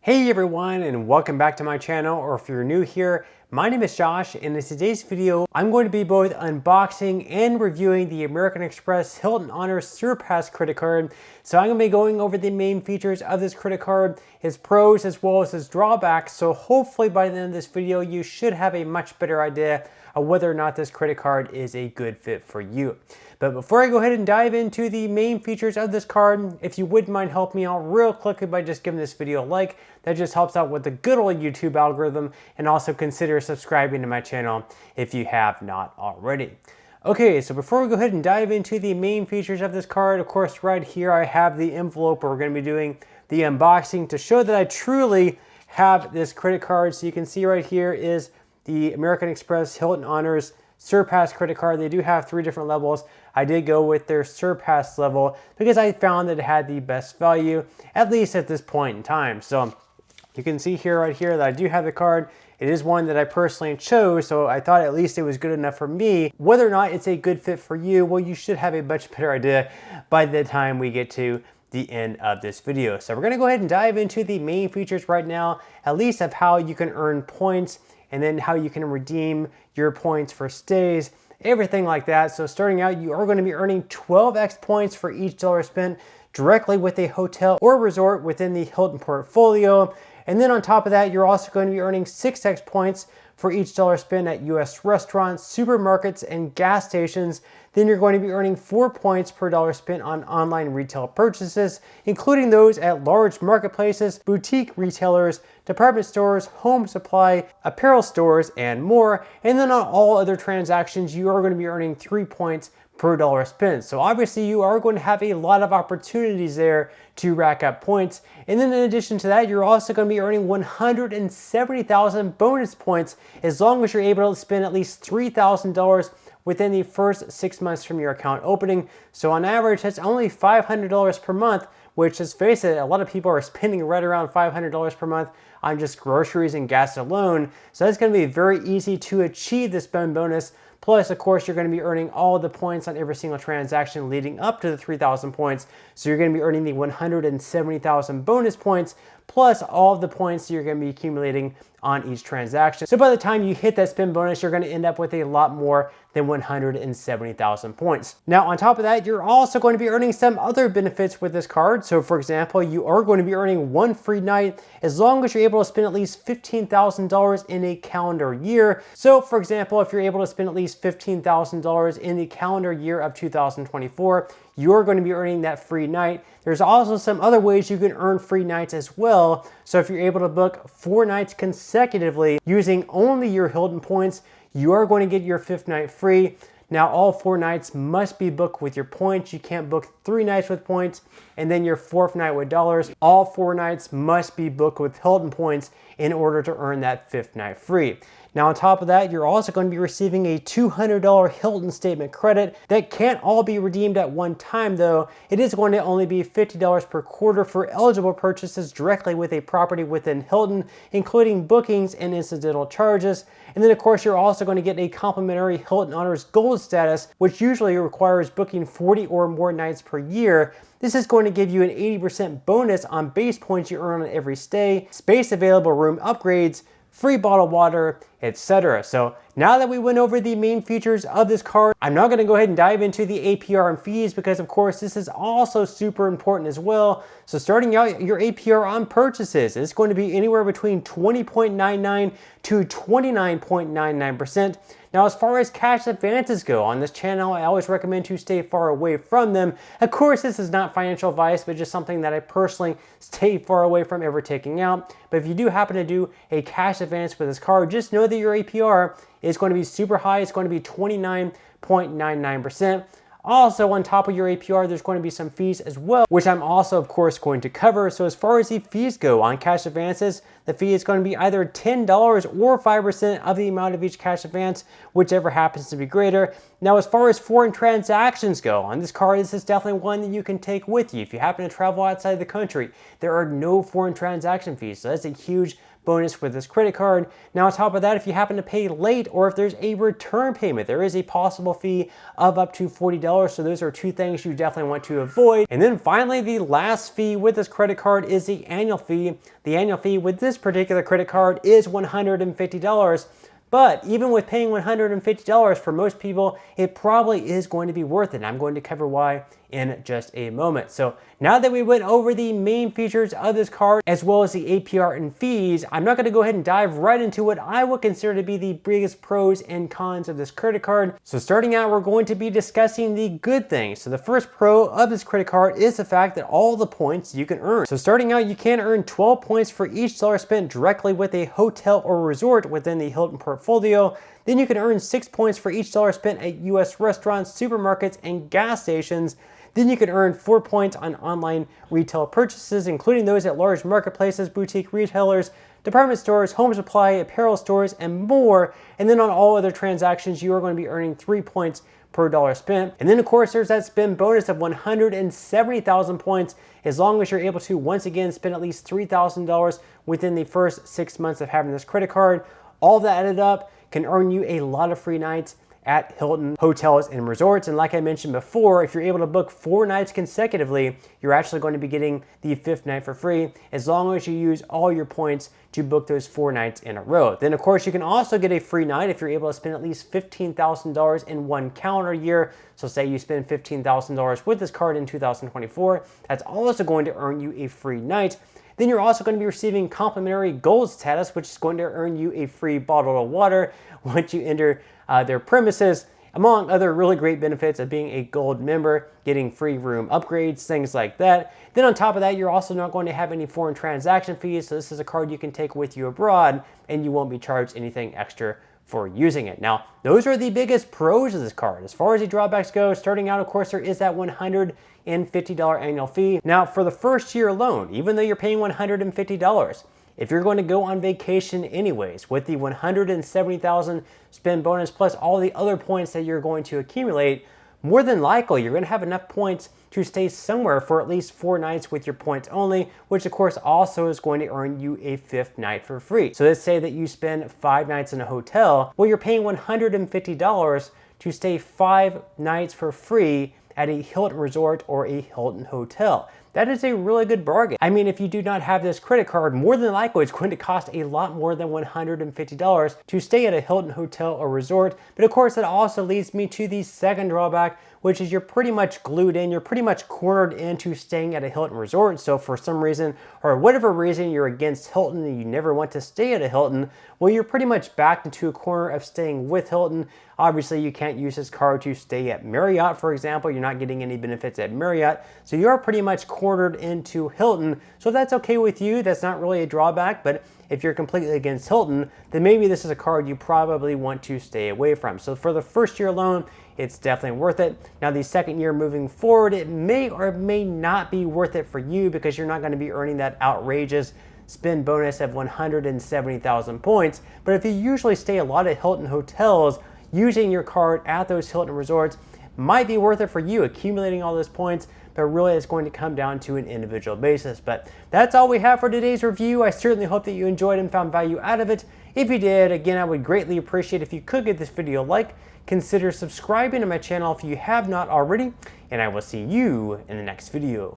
Hey everyone, and welcome back to my channel, or if you're new here, my name is Josh, and in today's video, I'm going to be both unboxing and reviewing the American Express Hilton Honors Surpass credit card. So I'm going to be going over the main features of this credit card, its pros as well as its drawbacks. So hopefully by the end of this video, you should have a much better idea of whether or not this credit card is a good fit for you. But before I go ahead and dive into the main features of this card, if you wouldn't mind helping me out real quickly by just giving this video a like, that just helps out with the good old YouTube algorithm, and also consider subscribing to my channel if you have not already. Okay, so before we go ahead and dive into the main features of this card, of course right here I have the envelope where we're going to be doing the unboxing to show that I truly have this credit card. So you can see right here is the American Express Hilton Honors Surpass credit card. They do have 3 different levels. I did go with their Surpass level because I found that it had the best value, at least at this point in time. So you can see here, right here, that I do have the card. It is one that I personally chose, so I thought at least it was good enough for me. Whether or not it's a good fit for you, well, you should have a much better idea by the time we get to the end of this video. So we're gonna go ahead and dive into the main features right now, at least of how you can earn points and then how you can redeem your points for stays, everything like that. So starting out, you are going to be earning 12x points for each dollar spent directly with a hotel or resort within the Hilton portfolio. And then on top of that, you're also going to be earning 6x points for each dollar spent at US restaurants, supermarkets, and gas stations. Then you're going to be earning 4 points per dollar spent on online retail purchases, including those at large marketplaces, boutique retailers, department stores, home supply, apparel stores, and more. And then on all other transactions, you are going to be earning 3 points per dollar spent. So obviously you are going to have a lot of opportunities there to rack up points. And then in addition to that, you're also going to be earning 170,000 bonus points as long as you're able to spend at least $3,000 within the first 6 months from your account opening. So on average, that's only $500 per month, which, let's face it, a lot of people are spending right around $500 per month on just groceries and gas alone. So that's going to be very easy to achieve this spend bonus. Plus, of course, you're going to be earning all the points on every single transaction leading up to the 3,000 points. So you're going to be earning the 170,000 bonus points, plus all of the points you're going to be accumulating on each transaction. So by the time you hit that spend bonus, you're going to end up with a lot more than 170,000 points. Now, on top of that, you're also going to be earning some other benefits with this card. So for example, you are going to be earning 1 free night as long as you're able to spend at least $15,000 in a calendar year. So for example, if you're able to spend at least $15,000 in the calendar year of 2024, you're going to be earning that free night. There's also some other ways you can earn free nights as well. So if you're able to book 4 nights consecutively using only your Hilton points, you are going to get your 5th night free. Now, all 4 nights must be booked with your points. You can't book 3 nights with points and then your 4th night with dollars. All 4 nights must be booked with Hilton points in order to earn that 5th night free. Now, on top of that, you're also going to be receiving a $200 Hilton statement credit. That can't all be redeemed at one time, though. It is going to only be $50 per quarter for eligible purchases directly with a property within Hilton, including bookings and incidental charges. And then, of course, you're also going to get a complimentary Hilton Honors Gold status, which usually requires booking 40 or more nights per year. This is going to give you an 80% bonus on base points you earn on every stay, space available room upgrades, free bottled water, etc. So now that we went over the main features of this card, I'm now going to go ahead and dive into the APR and fees because, of course, this is also super important as well. So starting out, your APR on purchases is going to be anywhere between 20.99 to 29.99%. Now, as far as cash advances go, on this channel, I always recommend to stay far away from them. Of course, this is not financial advice, but just something that I personally stay far away from ever taking out. But if you do happen to do a cash advance with this card, just know that your APR is going to be super high. It's going to be 29.99%. Also, on top of your APR, there's going to be some fees as well, which I'm also, of course, going to cover. So as far as the fees go on cash advances, the fee is going to be either $10 or 5% of the amount of each cash advance, whichever happens to be greater. Now, as far as foreign transactions go, on this card, this is definitely one that you can take with you. If you happen to travel outside the country, there are no foreign transaction fees. So that's a huge bonus with this credit card. Now on top of that, if you happen to pay late or if there's a return payment, there is a possible fee of up to $40. So those are two things you definitely want to avoid. And then finally, the last fee with this credit card is the annual fee. The annual fee with this particular credit card is $150. But even with paying $150 for most people, it probably is going to be worth it. And I'm going to cover why in just a moment. So now that we went over the main features of this card, as well as the APR and fees, I'm not going to go ahead and dive right into what I would consider to be the biggest pros and cons of this credit card. So starting out, we're going to be discussing the good things. So the first pro of this credit card is the fact that all the points you can earn. So starting out, you can earn 12 points for each dollar spent directly with a hotel or resort within the Hilton portfolio. Then you can earn 6 points for each dollar spent at US restaurants, supermarkets, and gas stations. Then you can earn 4 points on online retail purchases, including those at large marketplaces, boutique retailers, department stores, home supply, apparel stores, and more. And then on all other transactions, you are going to be earning 3 points per dollar spent. And then of course, there's that spend bonus of 170,000 points as long as you're able to once again spend at least $3,000 within the first 6 months of having this credit card. All that added up can earn you a lot of free nights at Hilton hotels and resorts. And like I mentioned before, if you're able to book 4 nights consecutively, you're actually going to be getting the 5th night for free as long as you use all your points to book those 4 nights in a row. Then of course, you can also get a free night if you're able to spend at least $15,000 in one calendar year. So say you spend $15,000 with this card in 2024, that's also going to earn you a free night. Then you're also going to be receiving complimentary gold status, which is going to earn you a free bottle of water once you enter their premises, among other really great benefits of being a gold member, getting free room upgrades, things like that. Then on top of that, you're also not going to have any foreign transaction fees. So this is a card you can take with you abroad and you won't be charged anything extra for using it. Now, those are the biggest pros of this card. As far as the drawbacks go, starting out, of course, there is that $150 annual fee. Now, for the first year alone, even though you're paying $150, if you're going to go on vacation anyways, with the 170,000 spend bonus plus all the other points that you're going to accumulate, more than likely you're going to have enough points to stay somewhere for at least 4 nights with your points only, which of course also is going to earn you a 5th night for free. So let's say that you spend 5 nights in a hotel, well, you're paying $150 to stay 5 nights for free at a Hilton resort or a Hilton hotel. That is a really good bargain. I mean, if you do not have this credit card, more than likely it's going to cost a lot more than $150 to stay at a Hilton hotel or resort. But of course, that also leads me to the second drawback, which is you're pretty much glued in, you're pretty much cornered into staying at a Hilton resort. So for some reason, or whatever reason you're against Hilton and you never want to stay at a Hilton, well, you're pretty much backed into a corner of staying with Hilton. Obviously, you can't use this card to stay at Marriott, for example. You're not getting any benefits at Marriott. So you're pretty much cornered into Hilton. So if that's okay with you, that's not really a drawback. But if you're completely against Hilton, then maybe this is a card you probably want to stay away from. So for the first year alone, it's definitely worth it. Now, the second year moving forward, it may or may not be worth it for you because you're not going to be earning that outrageous spend bonus of 170,000 points. But if you usually stay a lot at Hilton hotels, using your card at those Hilton resorts might be worth it for you, accumulating all those points, but really it's going to come down to an individual basis. But that's all we have for today's review. I certainly hope that you enjoyed and found value out of it. If you did, again, I would greatly appreciate if you could give this video a like, consider subscribing to my channel if you have not already, and I will see you in the next video.